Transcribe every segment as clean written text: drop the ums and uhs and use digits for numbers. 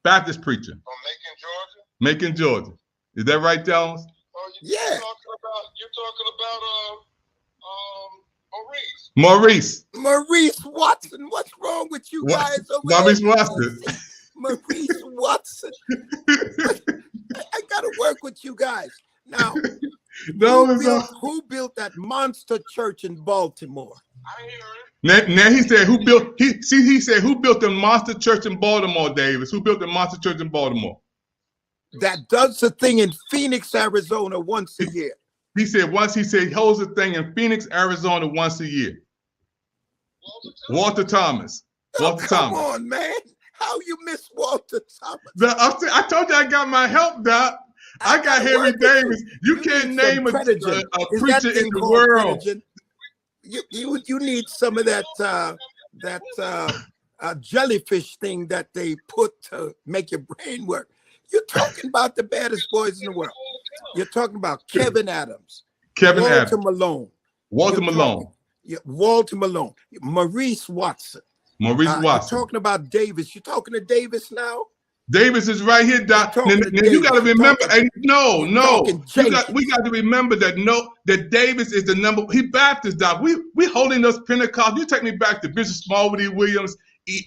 Baptist preacher. From Macon, Georgia. Macon, Georgia. Is that right, Jones? Oh, Yeah. You're talking about Maurice Watson. What's wrong with you guys over Maurice there? Watson. Maurice Watson. I gotta work with you guys. Now, who built that monster church in Baltimore? I hear it. Now he said he said who built the monster church in Baltimore, Davis? Who built the monster church in Baltimore? That does the thing in Phoenix, Arizona once a year. He said he holds a thing in Phoenix, Arizona once a year. Walter Thomas. Come on, man. How you miss Walter Thomas? I told you I got my help, Doc. I got Henry Davis. You can't name a preacher in the world. You need some of that jellyfish thing that they put to make your brain work. You're talking about the baddest boys in the world. You're talking about Kevin Adams, Walter Malone, Maurice Watson. You're talking about Davis. You're talking to Davis now? Davis is right here, Doc. Now you got to remember, we got to remember that Davis is the number. He Baptist, Doc. We holding those Pentecost. You take me back to Bishop Smallwoody Williams. You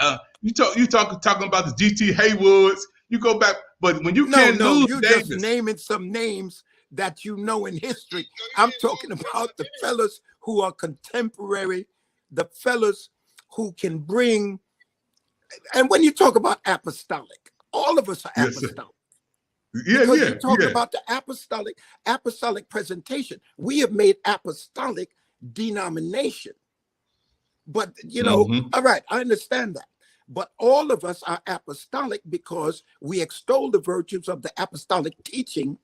talking about the G.T. Haywoods. You go back, but when you can't lose Davis, just naming some names that you know in history. I'm talking about the fellas who are contemporary, the fellas who can bring. And when you talk about apostolic, all of us are apostolic. You're talking about the apostolic presentation. We have made apostolic denomination. But, all right, I understand that. But all of us are apostolic because we extol the virtues of the apostolic teaching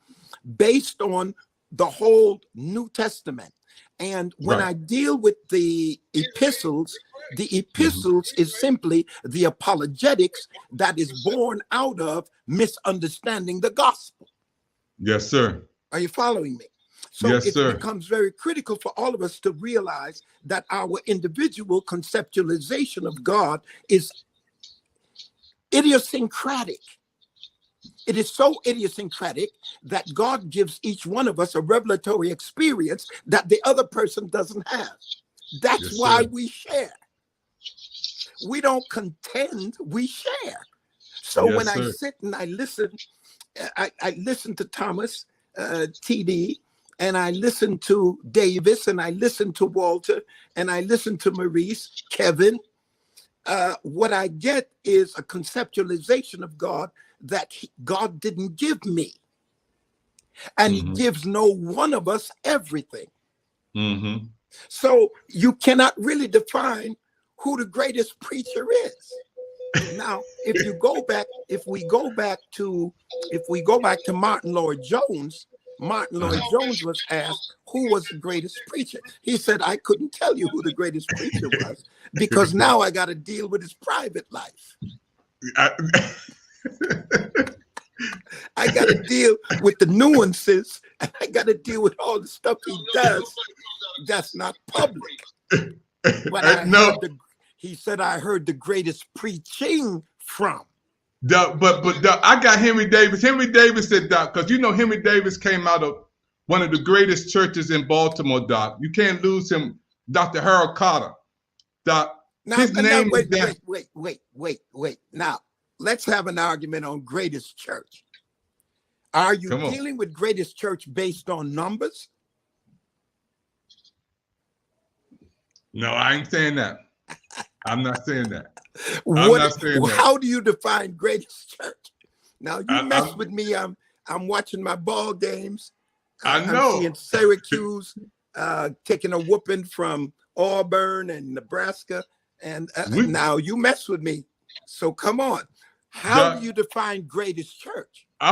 based on the whole New Testament. And when I deal with the epistles is simply the apologetics that is born out of misunderstanding the gospel. Yes, sir. Are you following me? So it becomes very critical for all of us to realize that our individual conceptualization of God is idiosyncratic. It is so idiosyncratic that God gives each one of us a revelatory experience that the other person doesn't have. That's why we share. We don't contend, we share. So when I sit and I listen, I listen to Thomas, TD, and I listen to Davis, and I listen to Walter, and I listen to Maurice, Kevin. What I get is a conceptualization of God that God didn't give me. And he gives no one of us everything. So you cannot really define who the greatest preacher is. Now, if we go back to Martin Lloyd-Jones, Martin Lloyd-Jones was asked who was the greatest preacher. He said, I couldn't tell you who the greatest preacher was because now I got to deal with his private life. I got to deal with the nuances, and I got to deal with all the stuff he does that's not public. But he said, I heard the greatest preaching from. But I got Henry Davis. Henry Davis said, Doc, because Henry Davis came out of one of the greatest churches in Baltimore, Doc. You can't lose him, Dr. Harold Carter. Doc, wait. Now, let's have an argument on greatest church. Are you dealing with greatest church based on numbers? No, I ain't saying that. I'm not saying that. How do you define greatest church? Now you mess with me. I'm watching my ball games. I know. I'm seeing Syracuse taking a whooping from Auburn and Nebraska, and now you mess with me. So come on, how do you define greatest church? I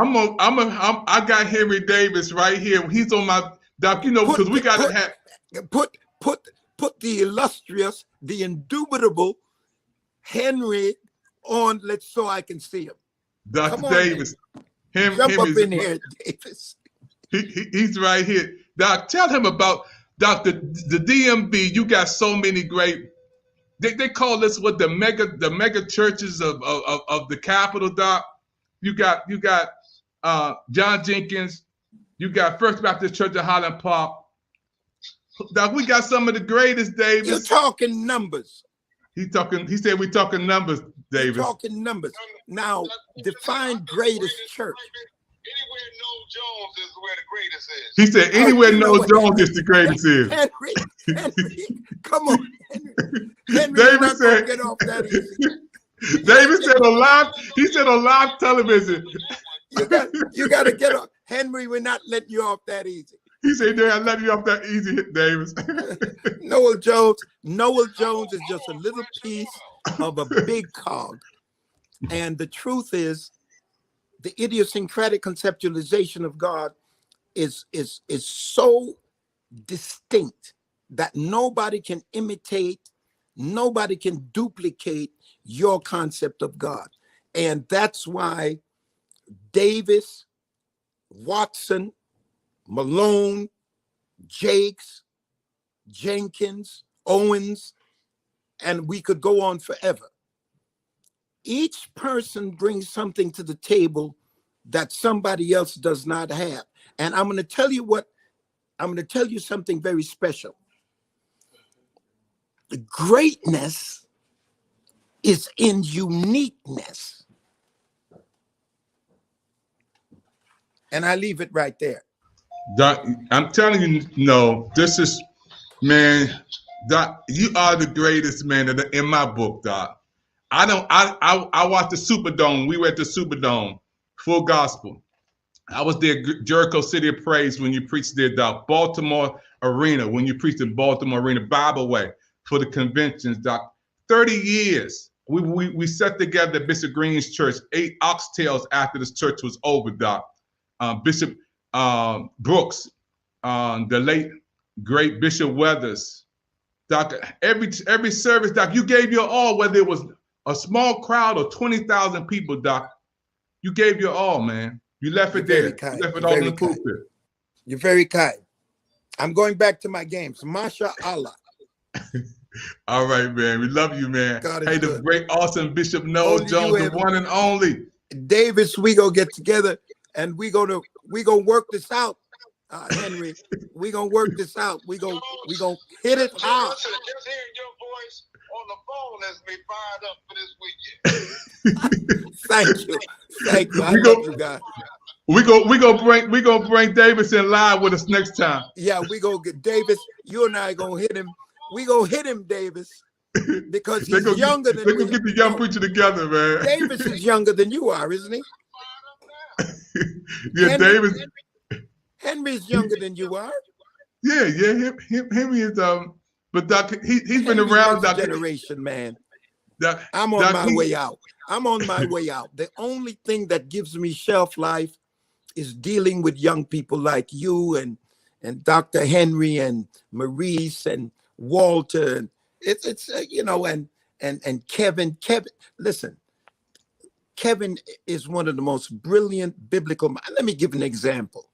got Henry Davis right here. He's on my Doc. Because we got to have put the illustrious, the indubitable Henry on, so I can see him. Dr. Davis. Jump up in here, Davis. He's right here. Doc, tell him about the DMB. You got so many great. They call this what the mega churches of the capital, Doc. You got John Jenkins. You got First Baptist Church of Highland Park. Doc, we got some of the greatest, Davis. You're talking numbers. He said we talking numbers, Davis. You're talking numbers. Now, define greatest church. Anywhere Noel Jones is where the greatest is. He said anywhere Noel Jones is the greatest is. Henry, come on, Henry. David said, get off that easy. David said on live television. You got to get off. Henry, we're not letting you off that easy. He said, they're not letting you off that easy, Davis. Noel Jones is just a little piece of a big cog. And the truth is, the idiosyncratic conceptualization of God is so distinct that nobody can imitate, nobody can duplicate your concept of God. And that's why Davis, Watson, Malone, Jakes, Jenkins, Owens, and we could go on forever. Each person brings something to the table that somebody else does not have. And I'm going to tell you something very special. The greatness is in uniqueness. And I leave it right there. Doc, I'm telling you, no, this is, man, Doc, you are the greatest, man, in my book, Doc. I watched the Superdome. We were at the Superdome, full gospel. I was there, Jericho City of Praise, when you preached there, Doc. Baltimore Arena, when you preached in Baltimore Arena, Bible Way for the conventions, Doc. 30 years. We sat together at Bishop Green's church, 8 oxtails after this church was over, Doc. Bishop Brooks, the late great Bishop Weathers, Doc. Every service, Doc, you gave your all, whether it was a small crowd or 20,000 people, Doc. You gave your all, man. You left it there. You left it all in the pulpit. You're very kind. I'm going back to my games. Masha Allah. All right, man. We love you, man. Hey, good. The great, awesome Bishop Noel Jones, the one and only. Davis, we gonna get together and we gonna work this out, Henry. We gonna work this out. We gonna hit it hard. Just hearing your voice on the phone has me fired up for this weekend. Thank you. I love you guys. We gonna bring Davis in live with us next time. Yeah, we gonna get Davis. You and I gonna hit him. We gonna hit him, Davis, because he's younger than me. They're gonna get the young preacher together, man. Davis is younger than you are, isn't he? Yeah, Davis. Henry's younger than you are. Yeah. Henry is but Doc, he's been around, Doc. Generation, man. Doc, I'm on my way out. The only thing that gives me shelf life is dealing with young people like you and Dr. Henry and Maurice and Walter, and it's and Kevin. Listen, Kevin is one of the most brilliant biblical. Let me give an example.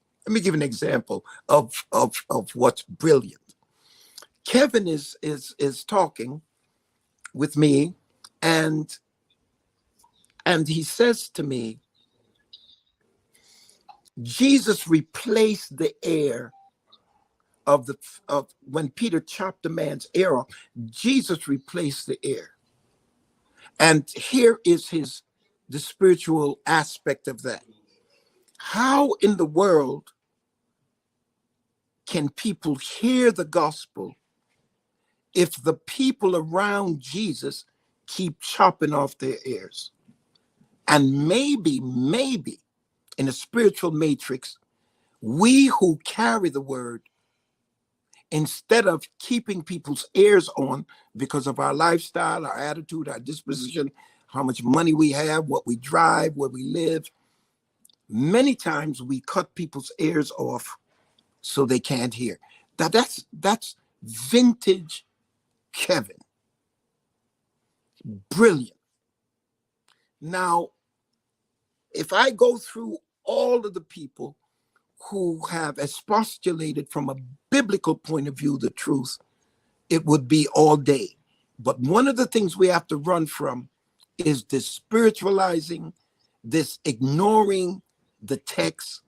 Of what's brilliant. Kevin is talking with me, and he says to me, Jesus replaced the air of when Peter chopped the man's ear off. Jesus replaced the air. And here is the spiritual aspect of that. How in the world can people hear the gospel if the people around Jesus keep chopping off their ears? And maybe in a spiritual matrix, we who carry the word, instead of keeping people's ears on because of our lifestyle, our attitude, our disposition, how much money we have, what we drive, where we live, many times we cut people's ears off so they can't hear. That's vintage Kevin. Brilliant. Now, if I go through all of the people who have expostulated from a biblical point of view the truth, it would be all day. But one of the things we have to run from is this spiritualizing, this ignoring the text,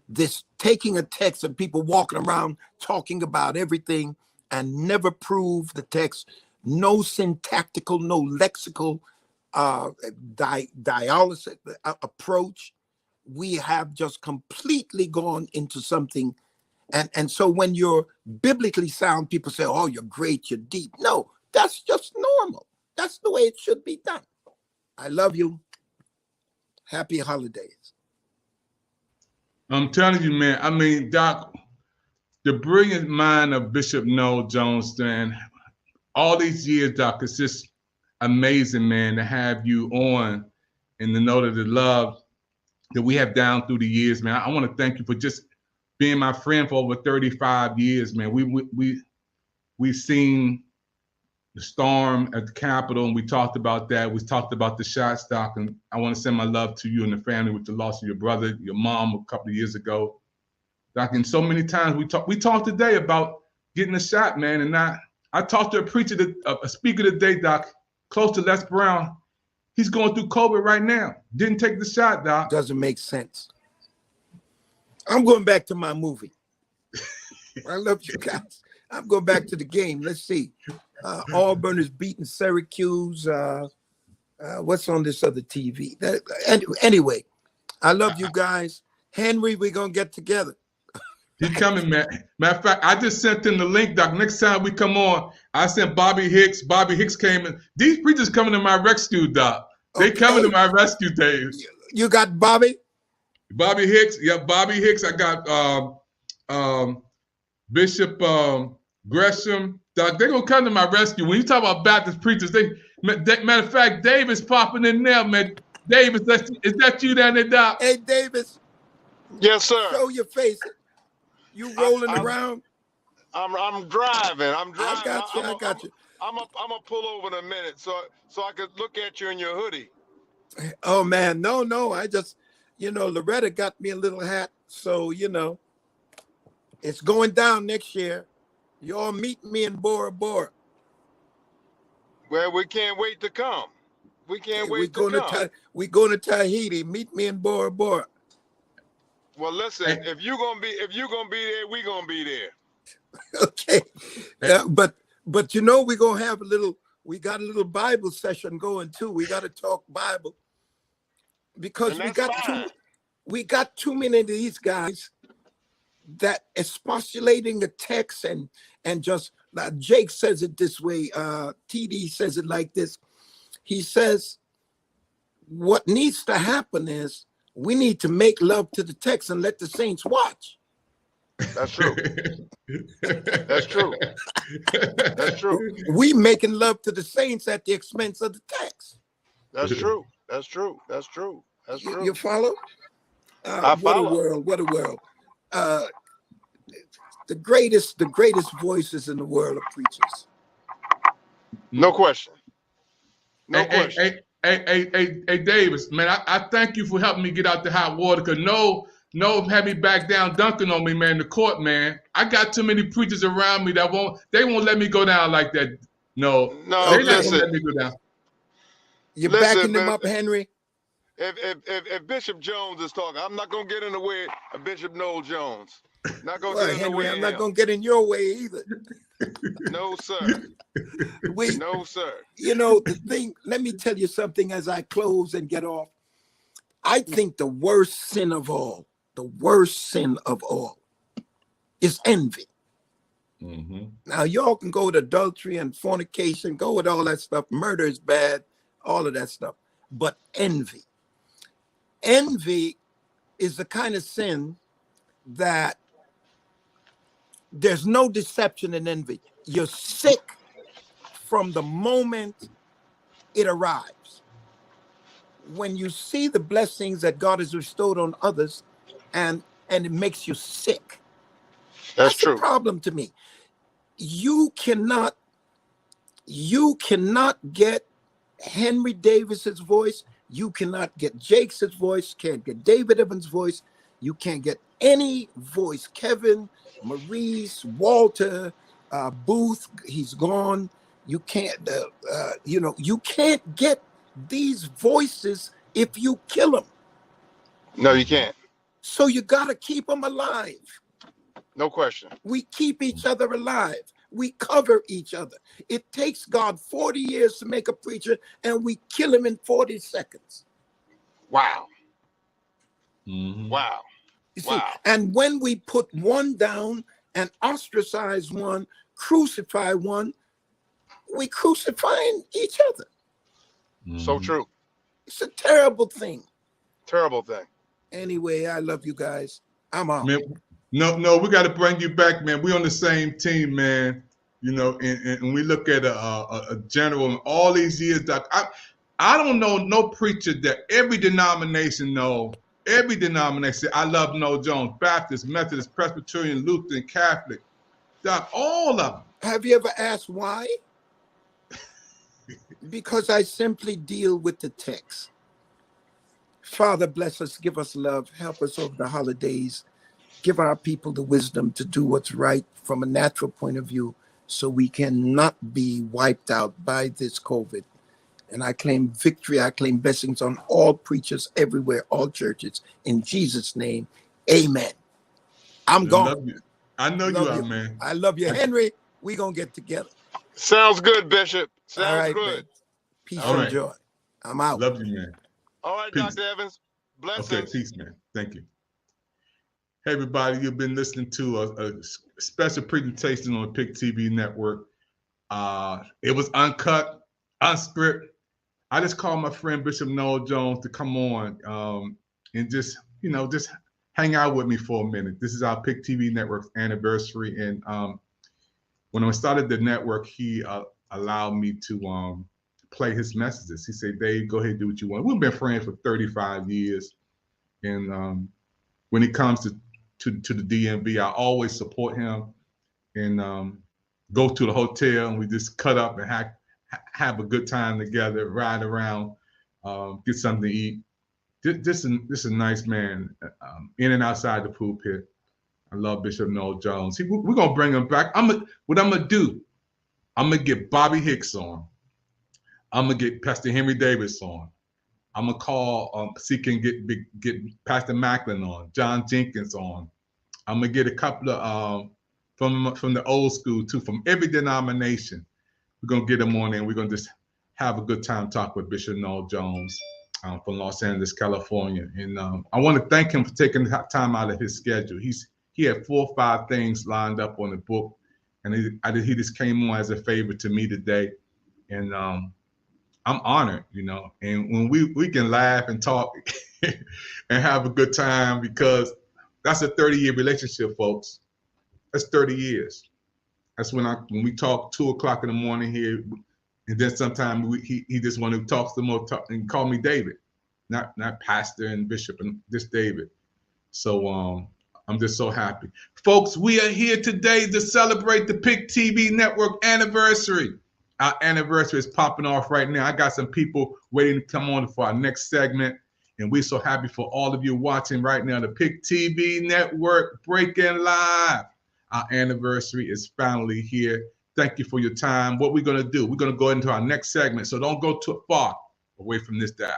this taking a text and people walking around talking about everything and never prove the text, no syntactical, no lexical dialysis approach. We have just completely gone into something. And so when you're biblically sound, people say, oh, you're great, you're deep. No, that's just normal. That's the way it should be done. I love you. Happy holidays. I'm telling you, man. I mean, Doc, the brilliant mind of Bishop Noel Jones, man, all these years, Doc, it's just amazing, man, to have you on and to know that the love that we have down through the years, man. I want to thank you for just being my friend for over 35 years, man. We've seen the storm at the Capitol, and we talked about that. We talked about the shots, Doc, and I want to send my love to you and the family with the loss of your brother, your mom a couple of years ago. Doc, and so many times we talked today about getting a shot, man, and I talked to a preacher, a speaker today, Doc, close to Les Brown. He's going through COVID right now. Didn't take the shot, Doc. Doesn't make sense. I'm going back to my movie. I love you guys. I'm going back to the game. Let's see. Auburn is beating Syracuse. What's on this other TV? Anyway, I love you guys. Henry, we're going to get together. He's coming, man. Matter of fact, I just sent him the link, Doc. Next time we come on, I sent Bobby Hicks. Bobby Hicks came in. These preachers coming to my rescue, Doc. They coming to my rescue, Dave. You got Bobby? Bobby Hicks. Yeah, Bobby Hicks. I got Bishop Gresham. Doc, they're going to come to my rescue. When you talk about Baptist preachers, matter of fact, Davis popping in there, man. Davis, is that you down there, Doc? Hey, Davis. Yes, sir. Show your face. You rolling around? I'm driving. I got you. I'm gonna pull over in a minute so I could look at you in your hoodie. Oh man, no. I just, Loretta got me a little hat, so it's going down next year. Y'all meet me in Bora Bora. Well, we can't wait to come. We can't wait to come. We're going to Tahiti. Meet me in Bora Bora. Well, listen, if you're gonna be there, we're gonna be there. Okay. But we're gonna have we got a little Bible session going too. We got to talk Bible because we got too many of these guys that expostulating the text and just like Jake says it this way, TD says it like this. He says what needs to happen is we need to make love to the text and let the saints watch. That's true. That's true. That's true. We making love to the saints at the expense of the text. That's true. That's true. That's true. That's true. You follow? I follow. What a world. The greatest voices in the world are preachers. No question. No question. Hey, Davis, man, I thank you for helping me get out the hot water, because no had me back down dunking on me, man, in the court, man. I got too many preachers around me that won't let me go down like that. No, they not gonna let me go down. You're backing them up, Henry? If Bishop Jones is talking, I'm not gonna get in the way of Bishop Noel Jones. Not gonna get in Henry, the way. I'm not gonna get in your way either. No, sir. No, sir. The thing, let me tell you something as I close and get off. I think the worst sin of all is envy. Mm-hmm. Now, y'all can go with adultery and fornication, go with all that stuff. Murder is bad, all of that stuff. But envy is the kind of sin that there's no deception in envy. You're sick from the moment it arrives. When you see the blessings that God has bestowed on others and it makes you sick. That's true. The problem to me. You cannot get Henry Davis's voice. You cannot get Jake's voice. Can't get David Evans' voice. You can't get any voice. Kevin, Maurice, Walter, Booth, he's gone. You can't, you can't get these voices if you kill them. No, you can't. So you got to keep them alive. No question. We keep each other alive. We cover each other. It takes God 40 years to make a preacher, and we kill him in 40 seconds. Wow. Mm-hmm. Wow. You see, and when we put one down and ostracize one, crucify one, we crucifying each other. Mm-hmm. So true. It's a terrible thing. Terrible thing. Anyway, I love you guys. I'm out. Man, no, we got to bring you back, man. We on the same team, man. You know, and we look at a general in all these years. Doc, I don't know no preacher that every denomination know. Every denomination, I love Noel Jones, Baptist, Methodist, Presbyterian, Lutheran, Catholic, Doc, all of them. Have you ever asked why? Because I simply deal with the text. Father, bless us, give us love, help us over the holidays, give our people the wisdom to do what's right from a natural point of view so we cannot be wiped out by this COVID. And I claim victory, I claim blessings on all preachers everywhere, all churches. In Jesus' name, amen. I'm gone. Love you. I know you are, man. I love you. Henry, we going to get together. Sounds good, Bishop. Sounds all right, good. Man. Peace all and right. joy. I'm out. Love you, man. All right, Peace. Dr. Evans. Blessings. Okay, peace, man. Thank you. Hey, everybody, you've been listening to a special presentation on the PIC TV network. It was uncut, unscripted. I just called my friend Bishop Noel Jones to come on and just hang out with me for a minute. This is our PIC TV network's anniversary. And when I started the network, he allowed me to play his messages. He said, Dave, go ahead and do what you want. We've been friends for 35 years. And when it comes to the DMV, I always support him and go to the hotel and we just cut up and have a good time together, ride around, get something to eat. This is a nice man, in and outside the pulpit. I love Bishop Noel Jones. We're gonna bring him back. What I'm gonna do, I'm gonna get Bobby Hicks on. I'm gonna get Pastor Henry Davis on. I'm gonna call see if I can get Pastor Macklin on, John Jenkins on. I'm gonna get a couple of from the old school too, from every denomination. We're gonna get them on and we're gonna just have a good time talk with Bishop Noel Jones from Los Angeles, California. And I want to thank him for taking time out of his schedule. He had 4 or 5 things lined up on the book, and he just came on as a favor to me today. And I'm honored, and when we can laugh and talk and have a good time, because that's a 30-year relationship, folks. That's 30 years. That's when we talk 2 o'clock in the morning here, and then sometimes he just want to talk some more and call me David, not pastor and bishop, and just David. So I'm just so happy, folks. We are here today to celebrate the PIC TV network anniversary. Our anniversary is popping off right now. I got some people waiting to come on for our next segment, and we're so happy for all of you watching right now. The PIC TV network breaking live. Our anniversary is finally here. Thank you for your time. What we're going to do, we're going to go into our next segment, so don't go too far away from this dial.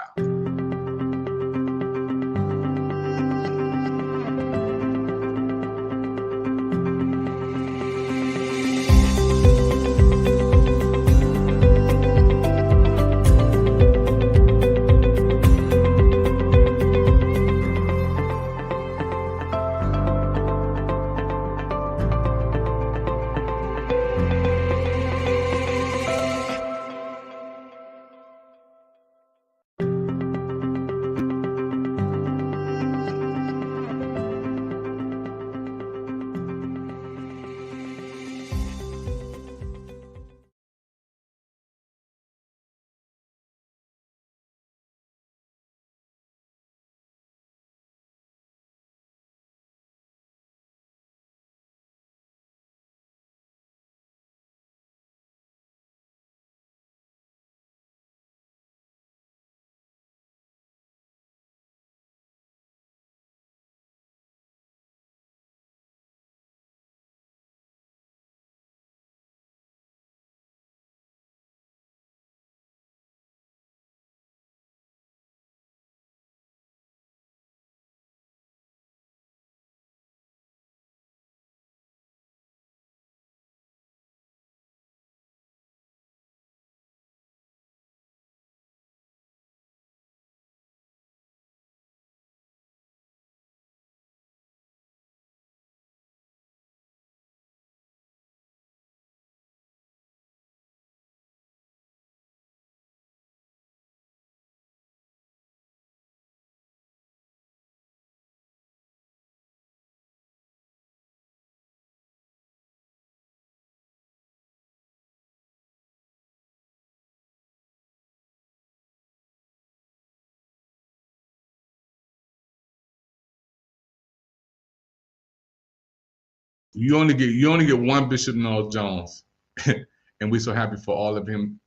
You only get one Bishop Noel Jones, and we're so happy for all of them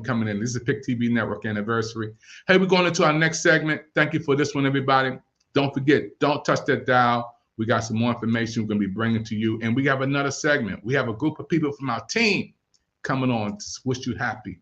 coming in. This is a Pick TV Network anniversary. Hey, we're going into our next segment. Thank you for this one, everybody. Don't forget, don't touch that dial. We got some more information we're going to be bringing to you, and we have another segment. We have a group of people from our team coming on to wish you happy.